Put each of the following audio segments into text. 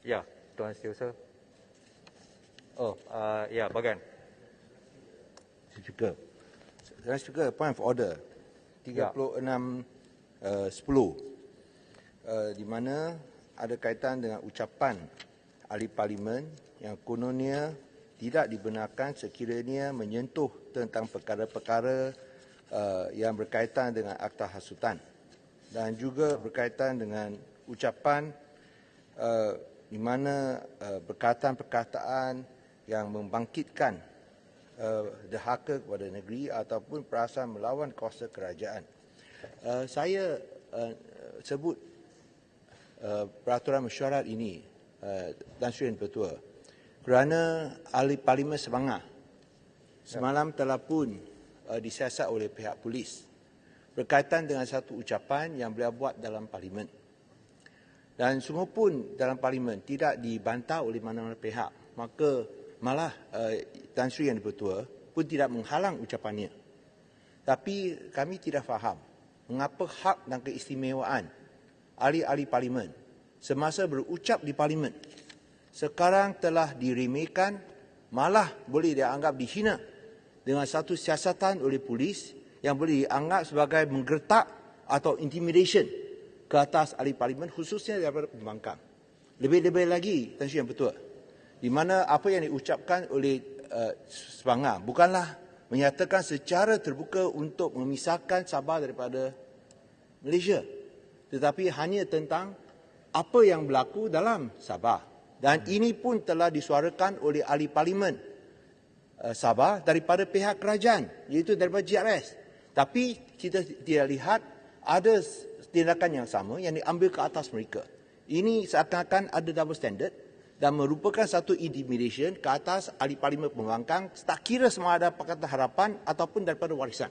Ya, Tuan Setiausaha. Ya, Bagan. Tuan Speaker, point of order 36:10 di mana ada kaitan dengan ucapan ahli parlimen yang kononnya tidak dibenarkan sekiranya menyentuh tentang perkara-perkara yang berkaitan dengan akta hasutan dan juga berkaitan dengan ucapan di mana perkataan-perkataan yang membangkitkan derhaka kepada negeri ataupun perasaan melawan kuasa kerajaan. Saya sebut peraturan mesyuarat ini, Tan Sri Yang Bertua, kerana ahli parlimen Sabangah semalam telah pun disiasat oleh pihak polis berkaitan dengan satu ucapan yang beliau buat dalam parlimen. Dan semua pun dalam parlimen tidak dibantah oleh mana-mana pihak. Maka malah Tan Sri Yang Bertua pun tidak menghalang ucapannya. Tapi kami tidak faham mengapa hak dan keistimewaan ahli-ahli parlimen semasa berucap di parlimen sekarang telah diremehkan, malah boleh dianggap dihina dengan satu siasatan oleh polis yang boleh dianggap sebagai menggertak atau intimidation ke atas ahli parlimen, khususnya daripada pembangkang. Lebih-lebih lagi, Tan Sri Yang Bertua, di mana apa yang diucapkan oleh Sabangah bukanlah menyatakan secara terbuka untuk memisahkan Sabah daripada Malaysia, tetapi hanya tentang apa yang berlaku dalam Sabah. Dan ini pun telah disuarakan oleh ahli parlimen Sabah daripada pihak kerajaan, iaitu daripada GRS. Tapi kita tidak lihat ada tindakan yang sama yang diambil ke atas mereka. Ini seakan-akan ada double standard dan merupakan satu intimidation ke atas ahli parlimen pembangkang, tak kira sama ada Pakatan Harapan ataupun daripada warisan.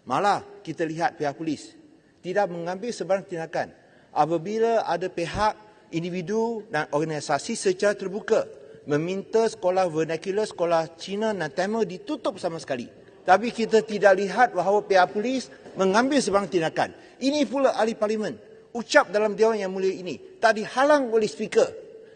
Malah kita lihat pihak polis tidak mengambil sebarang tindakan apabila ada pihak, individu dan organisasi secara terbuka meminta sekolah vernacular, sekolah Cina dan Tamil ditutup sama sekali. Tapi kita tidak lihat bahawa pihak polis mengambil sebarang tindakan. Ini pula ahli parlimen ucap dalam Dewan Yang Mulia ini tak dihalang oleh speaker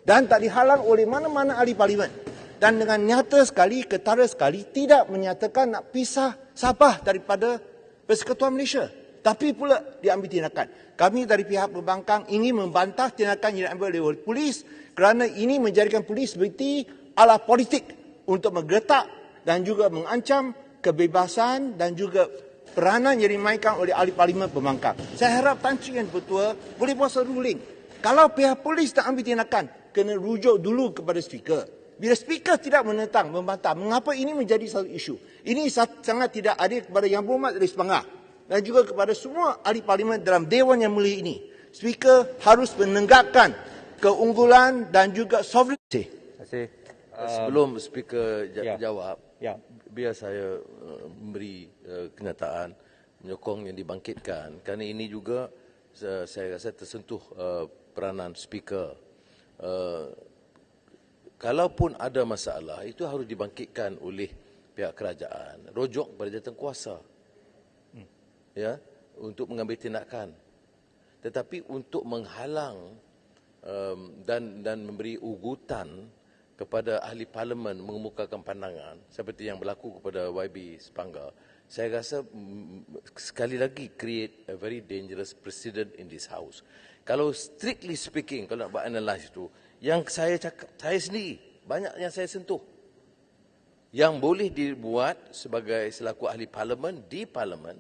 dan tak dihalang oleh mana-mana ahli parlimen. Dan dengan nyata sekali, ketara sekali tidak menyatakan nak pisah Sabah daripada Persekutuan Malaysia. Tapi pula diambil tindakan. Kami dari pihak pembangkang ingin membantah tindakan yang diambil oleh polis kerana ini menjadikan polis seperti ala politik untuk menggertak dan juga mengancam kebebasan dan juga peranan yang dimainkan oleh ahli parlimen pembangkang. Saya harap Tan Sri Yang Bertua boleh buat satu ruling. Kalau pihak polis tak ambil tindakan, kena rujuk dulu kepada speaker. Bila speaker tidak menentang, membantah, mengapa ini menjadi satu isu? Ini sangat tidak adil kepada Yang Berhormat dari Sabangah dan juga kepada semua ahli parlimen dalam Dewan Yang Mulia ini. Speaker harus menegakkan keunggulan dan juga sovereignty. Terima kasih. Sebelum speaker ya. jawab, Ya. biar saya memberi kenyataan menyokong yang dibangkitkan. Kerana ini juga saya rasa tersentuh peranan speaker. Kalaupun ada masalah, itu harus dibangkitkan oleh pihak kerajaan. Rujuk kepada jawatankuasa. Ya, untuk mengambil tindakan. Tetapi untuk menghalang dan memberi ugutan kepada ahli parlimen mengemukakan pandangan seperti yang berlaku kepada YB Sepanggar, saya rasa sekali lagi create a very dangerous precedent in this house. Kalau strictly speaking, kalau nak buat analyse itu, yang saya cakap, saya sendiri banyak yang saya sentuh yang boleh dibuat sebagai selaku ahli parlimen di parlimen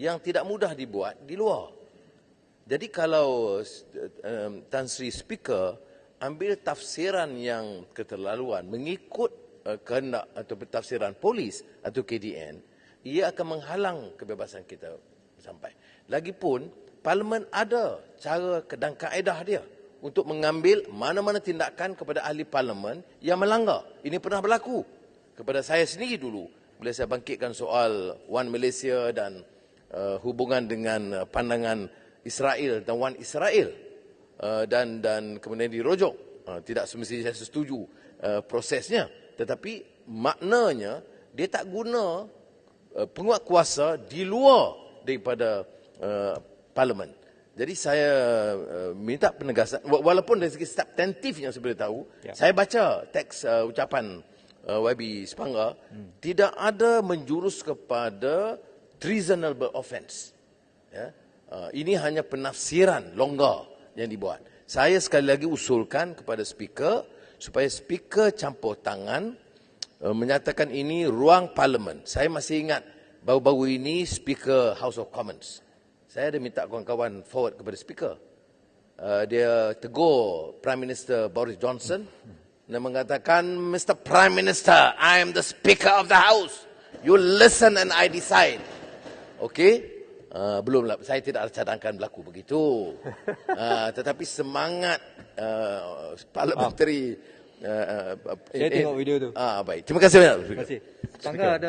yang tidak mudah dibuat di luar. Jadi kalau Tan Sri Speaker ambil tafsiran yang keterlaluan mengikut kehendak atau tafsiran polis atau KDN, ia akan menghalang kebebasan kita sampai. Lagipun parlimen ada cara dan kaedah dia untuk mengambil mana-mana tindakan kepada ahli parlimen yang melanggar. Ini pernah berlaku kepada saya sendiri dulu bila saya bangkitkan soal One Malaysia dan hubungan dengan pandangan Israel dan One Israel. Dan kemudian dirujuk. Tidak semestinya saya setuju prosesnya, tetapi maknanya dia tak guna penguat kuasa di luar daripada parlimen. Jadi saya minta penegasan, walaupun dari segi substantif yang saya boleh tahu, saya baca teks ucapan YB Sepanggar, tidak ada menjurus kepada treasonable offence. Ya. Ini hanya penafsiran longgar yang dibuat. Saya sekali lagi usulkan kepada speaker, supaya speaker campur tangan, menyatakan ini ruang parlimen. Saya masih ingat, baru-baru ini speaker House of Commons. Saya ada minta kawan-kawan forward kepada speaker. Dia tegur Prime Minister Boris Johnson dan mengatakan, Mr. Prime Minister, I am the Speaker of the House. You listen and I decide. Okey? Belumlah, saya tidak cadangkan berlaku begitu. Tetapi semangat parliamentary... Saya tengok video tu. Baik. Terima kasih banyak. Terima kasih. Sepanggar ada...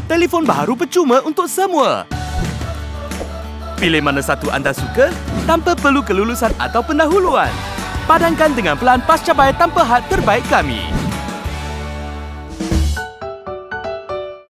Telefon baru percuma untuk semua. Pilih mana satu anda suka tanpa perlu kelulusan atau pendahuluan. Padankan dengan pelan pascapai tanpa had terbaik kami.